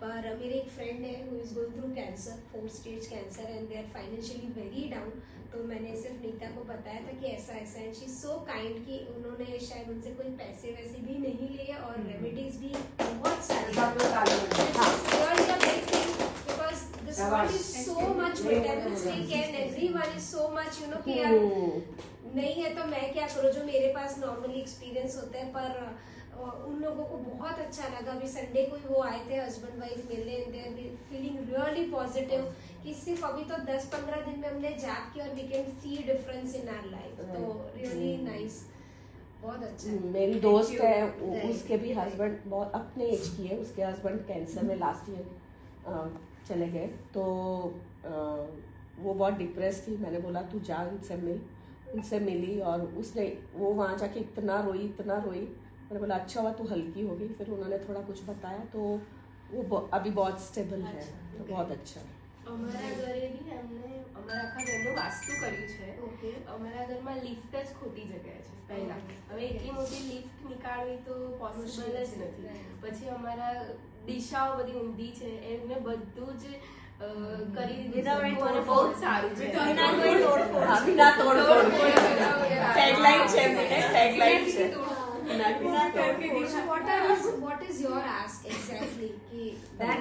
पर मेरे एक फ्रेंड है who is going through cancer, 4 stage cancer and they are financially very down. तो मैंने सिर्फ नीता को बताया था कि ऐसा ऐसा एंड शी सो काइंड कि उन्होंने शायद उनसे कोई पैसे वैसे भी नहीं लिए और रेमेडीज भी बहुत so much vitamins take and everyone is so much कि यार नहीं है तो मैं क्या करूँ, जो मेरे पास नॉर्मली एक्सपीरियंस होता है। पर उन लोगों को बहुत अच्छा लगा। अभी संडे को ही वो आए थे हस्बैंड वाइफ मिलने, they are feeling really positive कि सिर्फ अभी तो 10-15 दिन में हमने जैप किया और we can see difference in our life. तो रियली नाइस, बहुत अच्छा। मेरी दोस्त है, उसके भी हस्बैंड बहुत अपने एज की है, उसके हस्बैंड कैंसर में लास्ट ईयर चले गए। तो वो बहुत डिप्रेस थी। मैंने बोला तू जा उनसे मिल, उनसे मिली और उसने वो वहाँ जाके इतना रोई। मैंने बोला अच्छा हुआ तू हल्की हो गई। फिर उन्होंने थोड़ा कुछ बताया तो वो अभी बहुत स्टेबल है। तो बहुत अच्छा है। અમારા ઘરે બી અમને અમારા આખા ઘરનું વાસ્તુ કર્યું છે। ઓકે, અમારા ઘરમાં લિફ્ટ જ ખોટી જગ્યાએ છે પહેલા। હવે એટલી મોટી લિફ્ટ નીકાળવી તો પોસિબલ જ નથી। પછી અમારા દિશાઓ બધી ઊંધી છે, એમને બધું જ કરી દીધું અને બહુ જ સારું છે। बिना तोड़ टैगलाइन છે, टैगलाइन છે। what is your ask exactly कि that